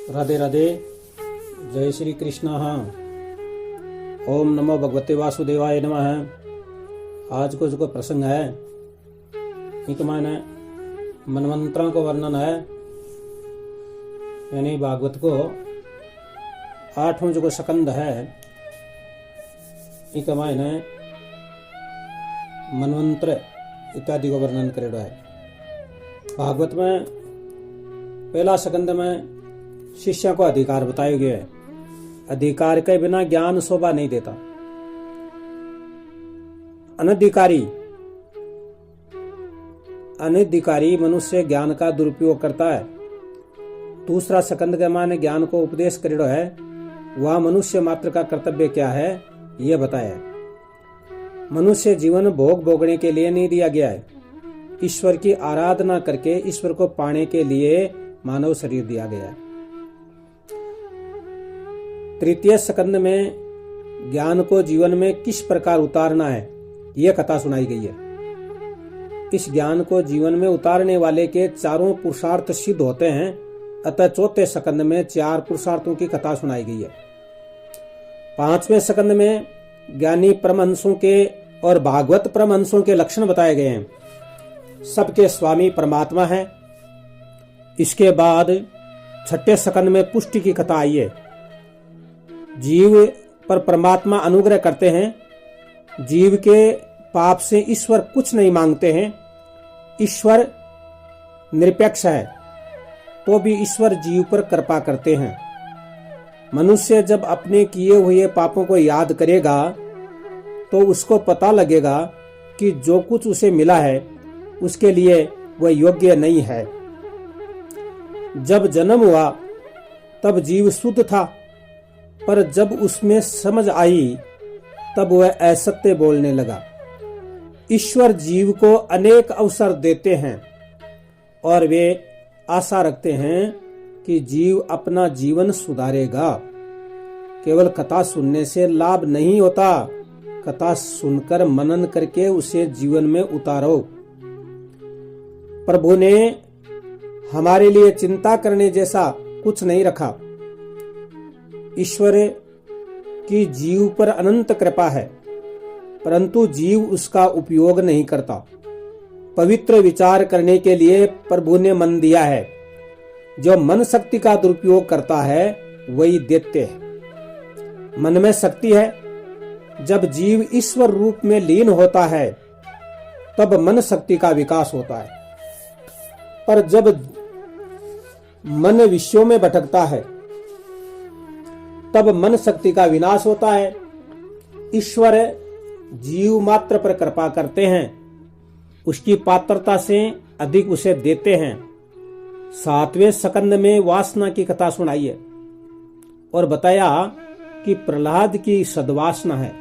राधे राधे। जय श्री कृष्ण। ओम नमो भगवते वासुदेवाय नमः। आज को जो प्रसंग है एक मायने मनवंतरों को वर्णन है, यानी भागवत को 8वां जो स्कंद है एक मायने मनवंतर इत्यादि को वर्णन करेड़ो है। भागवत में पहला स्कंद में शिष्य को अधिकार बताया गया है। अधिकार के बिना ज्ञान शोभा नहीं देता। अनधिकारी मनुष्य ज्ञान का दुरुपयोग करता है। दूसरा स्कंद के माने ज्ञान को उपदेश करेड़ो है, वह मनुष्य मात्र का कर्तव्य क्या है यह बताया है। मनुष्य जीवन भोग भोगने के लिए नहीं दिया गया है, ईश्वर की आराधना करके ईश्वर को पाने के लिए मानव शरीर दिया गया है। तृतीय स्कंद में ज्ञान को जीवन में किस प्रकार उतारना है यह कथा सुनाई गई है। इस ज्ञान को जीवन में उतारने वाले के चारों पुरुषार्थ सिद्ध होते हैं, अतः चौथे स्कंद में 4 पुरुषार्थों की कथा सुनाई गई है। 5वें स्कंद में ज्ञानी परमहंसों के और भागवत परमहंसों के लक्षण बताए गए हैं। सबके स्वामी परमात्मा है। इसके बाद 6ठे स्कंद में पुष्टि की कथा आई है। जीव पर परमात्मा अनुग्रह करते हैं। जीव के पाप से ईश्वर कुछ नहीं मांगते हैं। ईश्वर निरपेक्ष है तो भी ईश्वर जीव पर कृपा करते हैं। मनुष्य जब अपने किए हुए पापों को याद करेगा तो उसको पता लगेगा कि जो कुछ उसे मिला है उसके लिए वह योग्य नहीं है। जब जन्म हुआ तब जीव शुद्ध था, पर जब उसमें समझ आई तब वह असत्य बोलने लगा। ईश्वर जीव को अनेक अवसर देते हैं और वे आशा रखते हैं कि जीव अपना जीवन सुधारेगा। केवल कथा सुनने से लाभ नहीं होता, कथा सुनकर मनन करके उसे जीवन में उतारो। प्रभु ने हमारे लिए चिंता करने जैसा कुछ नहीं रखा। ईश्वर की जीव पर अनंत कृपा है, परंतु जीव उसका उपयोग नहीं करता। पवित्र विचार करने के लिए प्रभु ने मन दिया है। जो मन शक्ति का दुरुपयोग करता है वही दैत्य है। मन में शक्ति है। जब जीव ईश्वर रूप में लीन होता है तब मन शक्ति का विकास होता है, पर जब मन विषयों में भटकता है तब मन शक्ति का विनाश होता है। ईश्वर जीव मात्र पर कृपा करते हैं, उसकी पात्रता से अधिक उसे देते हैं। 7वें स्कंद में वासना की कथा सुनाई है और बताया कि प्रहलाद की सद्वासना है,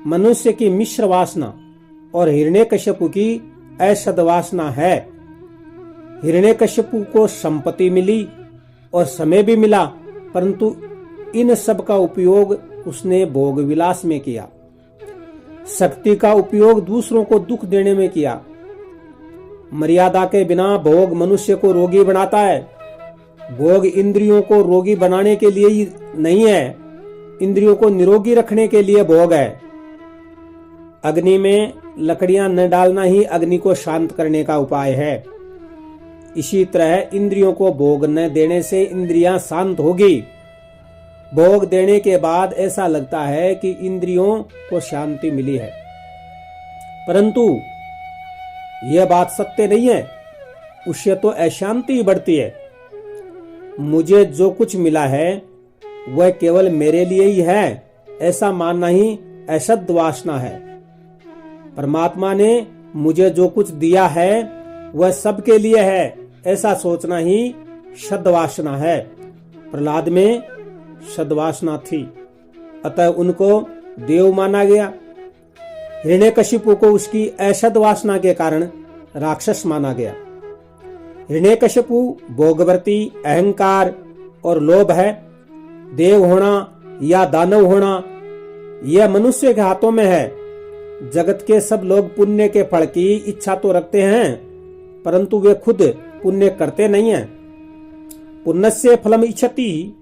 मनुष्य की मिश्र वासना और हिरण्यकश्यपु की असद्वासना है। हिरण्यकश्यपु को संपत्ति मिली और समय भी मिला, परंतु इन सब का उपयोग उसने भोग विलास में किया। शक्ति का उपयोग दूसरों को दुख देने में किया। मर्यादा के बिना भोग मनुष्य को रोगी बनाता है। भोग इंद्रियों को रोगी बनाने के लिए ही नहीं है, इंद्रियों को निरोगी रखने के लिए भोग है। अग्नि में लकड़ियां न डालना ही अग्नि को शांत करने का उपाय है। इसी तरह इंद्रियों को भोग न देने से इंद्रियां शांत होगी। भोग देने के बाद ऐसा लगता है कि इंद्रियों को शांति मिली है, परंतु यह बात सत्य नहीं है। उससे तो अशांति ही बढ़ती है। मुझे जो कुछ मिला है वह केवल मेरे लिए ही है, ऐसा मानना ही असद वासना है। परमात्मा ने मुझे जो कुछ दिया है वह सबके लिए है, ऐसा सोचना ही सद्वासना है। प्रहलाद में सद्वासना थी, अतः उनको देव माना गया। हिरण्यकशिपु को उसकी असद्वासना के कारण राक्षस माना गया। हिरण्यकशिपु भोगवर्ती, अहंकार और लोभ है। देव होना या दानव होना यह मनुष्य के हाथों में है। जगत के सब लोग पुण्य के फल की इच्छा तो रखते हैं, परंतु वे खुद पुण्य करते नहीं हैं। पुण्यस्य फलम इच्छति,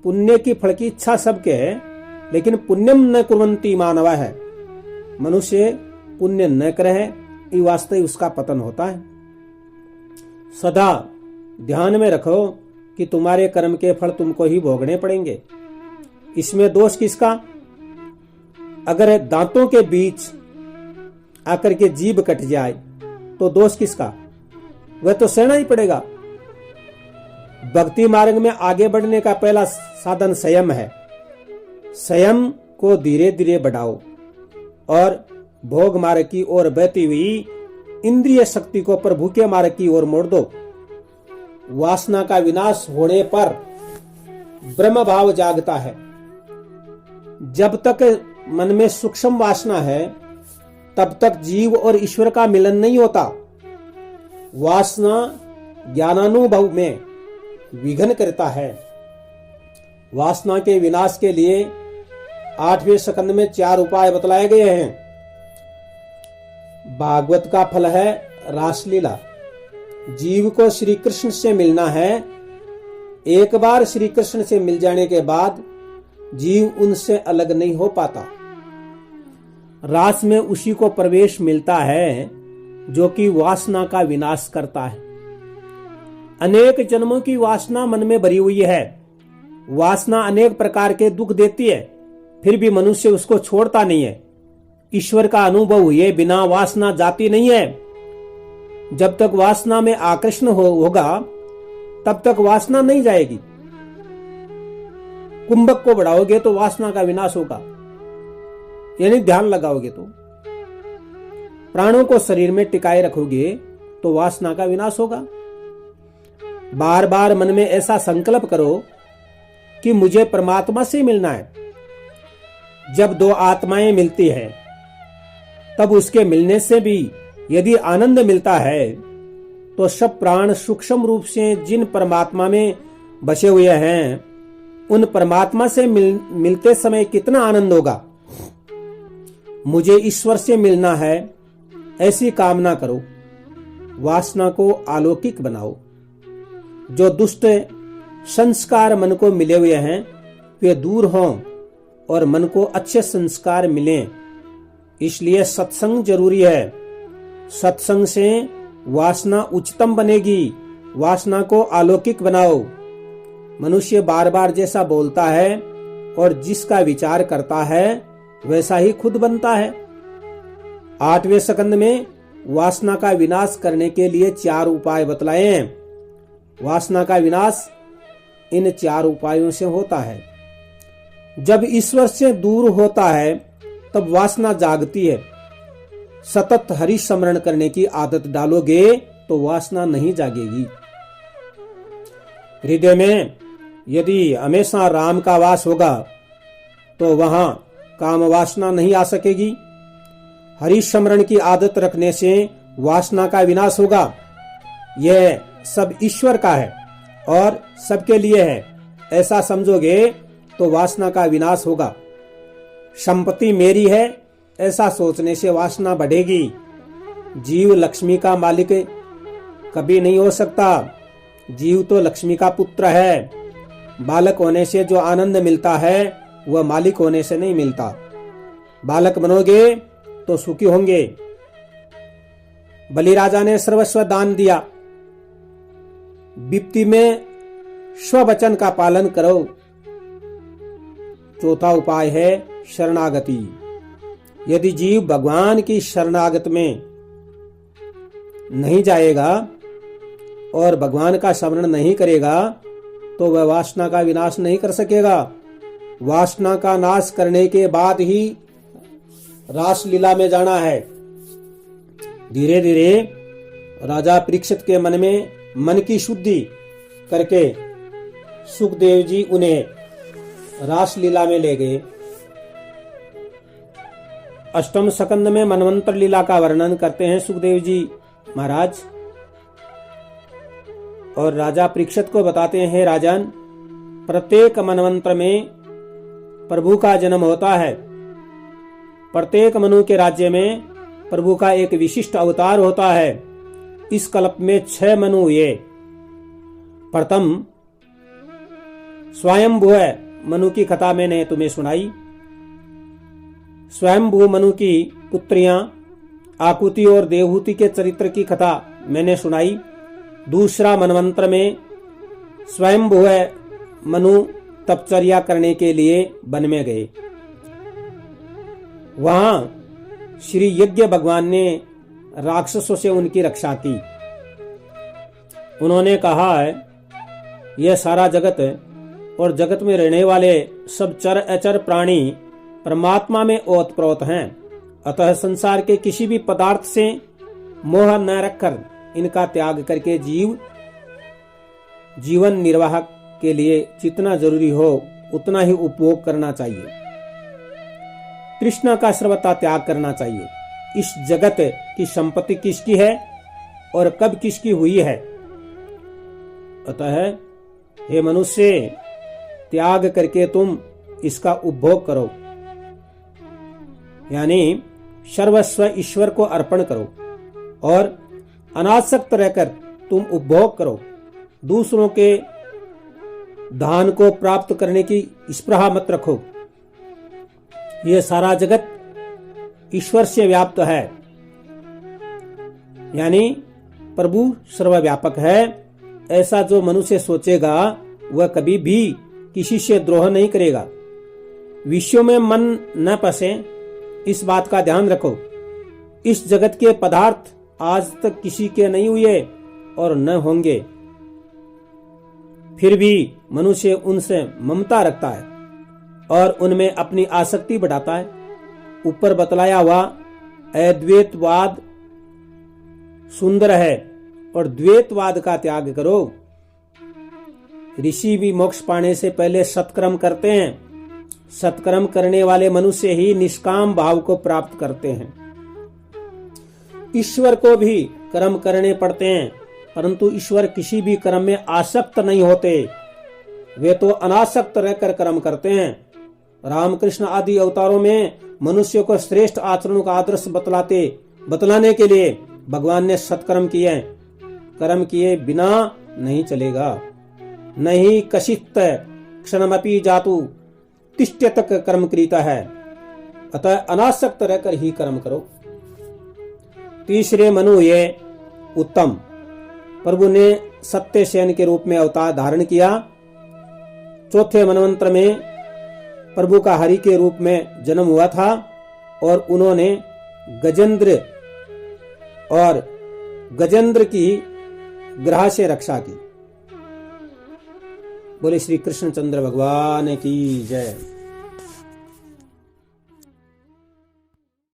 पुण्य की फल की इच्छा सबके है, लेकिन पुण्यम न कुर्वन्ति मानवा है, मनुष्य पुण्य न करे ये वास्तव उसका पतन होता है। सदा ध्यान में रखो कि तुम्हारे कर्म के फल तुमको ही भोगने पड़ेंगे। इसमें दोष किसका? अगर दांतों के बीच आकर के जीभ कट जाए तो दोष किसका? वह तो सहना ही पड़ेगा। भक्ति मार्ग में आगे बढ़ने का पहला साधन संयम है। संयम को धीरे धीरे बढ़ाओ और भोग मार्ग की ओर बहती हुई इंद्रिय शक्ति को प्रभु के मार्ग की ओर मोड़ दो। वासना का विनाश होने पर ब्रह्म भाव जागता है। जब तक मन में सूक्ष्म वासना है तब तक जीव और ईश्वर का मिलन नहीं होता। वासना ज्ञानानुभव में विघ्न करता है। वासना के विनाश के लिए 8वें स्कंद में 4 उपाय बतलाए गए हैं। भागवत का फल है रासलीला। जीव को श्री कृष्ण से मिलना है। एक बार श्री कृष्ण से मिल जाने के बाद जीव उनसे अलग नहीं हो पाता। रास में उसी को प्रवेश मिलता है जो कि वासना का विनाश करता है। अनेक जन्मों की वासना मन में भरी हुई है। वासना अनेक प्रकार के दुख देती है, फिर भी मनुष्य उसको छोड़ता नहीं है। ईश्वर का अनुभव हुए बिना वासना जाती नहीं है। जब तक वासना में आकर्षण होगा तब तक वासना नहीं जाएगी। कुंभक को बढ़ाओगे तो वासना का विनाश होगा, यानी ध्यान लगाओगे तो। प्राणों को शरीर में टिकाए रखोगे तो वासना का विनाश होगा। बार बार मन में ऐसा संकल्प करो कि मुझे परमात्मा से मिलना है। जब दो आत्माएं मिलती हैं तब उसके मिलने से भी यदि आनंद मिलता है तो सब प्राण सूक्ष्म रूप से जिन परमात्मा में बसे हुए हैं उन परमात्मा से मिलते समय कितना आनंद होगा। मुझे ईश्वर से मिलना है ऐसी कामना करो। वासना को अलौकिक बनाओ। जो दुष्ट संस्कार मन को मिले हुए हैं वे दूर हों और मन को अच्छे संस्कार मिलें। इसलिए सत्संग जरूरी है। सत्संग से वासना उच्चतम बनेगी। वासना को अलौकिक बनाओ। मनुष्य बार बार जैसा बोलता है और जिसका विचार करता है वैसा ही खुद बनता है। 8वें स्कंद में वासना का विनाश करने के लिए 4 उपाय बतलाए हैं। वासना का विनाश इन 4 उपायों से होता है। जब ईश्वर से दूर होता है तब वासना जागती है। सतत हरि स्मरण करने की आदत डालोगे तो वासना नहीं जागेगी। हृदय में यदि हमेशा राम का वास होगा तो वहां काम वासना नहीं आ सकेगी। हरि स्मरण की आदत रखने से वासना का विनाश होगा। यह सब ईश्वर का है और सबके लिए है, ऐसा समझोगे तो वासना का विनाश होगा। संपत्ति मेरी है ऐसा सोचने से वासना बढ़ेगी। जीव लक्ष्मी का मालिक कभी नहीं हो सकता। जीव तो लक्ष्मी का पुत्र है। बालक होने से जो आनंद मिलता है वह मालिक होने से नहीं मिलता। बालक बनोगे तो सुखी होंगे। बलिराजा ने सर्वस्व दान दिया। विपत्ति में स्ववचन का पालन करो। चौथा उपाय है शरणागति। यदि जीव भगवान की शरणागत में नहीं जाएगा और भगवान का स्मरण नहीं करेगा तो वह वासना का विनाश नहीं कर सकेगा। वासना का नाश करने के बाद ही रास लीला में जाना है। धीरे धीरे राजा परीक्षित के मन में मन की शुद्धि करके सुखदेव जी उन्हें रास लीला में ले गए। 8वें स्कंद में मनवंतर लीला का वर्णन करते हैं सुखदेव जी महाराज और राजा परीक्षित को बताते हैं, राजन, प्रत्येक मनवंतर में प्रभु का जन्म होता है। प्रत्येक मनु के राज्य में प्रभु का एक विशिष्ट अवतार होता है। इस कल्प में 6 मनु हुए। प्रथम स्वयंभू मनु की कथा मैंने तुम्हें सुनाई। स्वयंभू मनु की पुत्रियां आकुति और देवहूति के चरित्र की कथा मैंने सुनाई। दूसरा मनवंत्र में स्वयंभू मनु तपचर्या करने के लिए वन में गए। वहां श्री यज्ञ भगवान ने राक्षसों से उनकी रक्षा की। उन्होंने कहा है, यह सारा जगत और जगत में रहने वाले सब चर अचर प्राणी परमात्मा में ओतप्रोत हैं। अतः संसार के किसी भी पदार्थ से मोह न रखकर इनका त्याग करके जीवन निर्वाह के लिए जितना जरूरी हो उतना ही उपभोग करना चाहिए। तृष्णा का सर्वथा त्याग करना चाहिए। इस जगत की संपत्ति किसकी है और कब किसकी हुई है? अतः हे मनुष्य, त्याग करके तुम इसका उपभोग करो, यानी सर्वस्व ईश्वर को अर्पण करो और अनासक्त रहकर तुम उपभोग करो। दूसरों के दान को प्राप्त करने की स्पृहा मत रखो। यह सारा जगत ईश्वर से व्याप्त है, यानी प्रभु सर्वव्यापक है। ऐसा जो मनुष्य सोचेगा वह कभी भी किसी से द्रोह नहीं करेगा। विषयों में मन न फंसे, इस बात का ध्यान रखो। इस जगत के पदार्थ आज तक किसी के नहीं हुए और न होंगे, फिर भी मनुष्य उनसे ममता रखता है और उनमें अपनी आसक्ति बढ़ाता है। ऊपर बतलाया हुआ अद्वैतवाद सुंदर है और द्वैतवाद का त्याग करो। ऋषि भी मोक्ष पाने से पहले सत्कर्म करते हैं। सत्कर्म करने वाले मनुष्य ही निष्काम भाव को प्राप्त करते हैं। ईश्वर को भी कर्म करने पड़ते हैं, परंतु ईश्वर किसी भी कर्म में आसक्त नहीं होते। वे तो अनासक्त रहकर कर्म करते हैं। रामकृष्ण आदि अवतारों में मनुष्य को श्रेष्ठ आचरणों का आदर्श बतलाने के लिए भगवान ने सत्कर्म किए। कर्म किए बिना नहीं चलेगा। नहीं कशित क्षणमपि जातु तिष्ठ्यतक कर्म क्रीता है। अतः अनासक्त रहकर ही कर्म करो। तीसरे मनु ये उत्तम। प्रभु ने सत्यसेन के रूप में अवतार धारण किया। चौथे मनवंत्र में प्रभु का हरि के रूप में जन्म हुआ था और उन्होंने गजेंद्र की ग्रह से रक्षा की। बोले श्री कृष्णचंद्र भगवान की जय।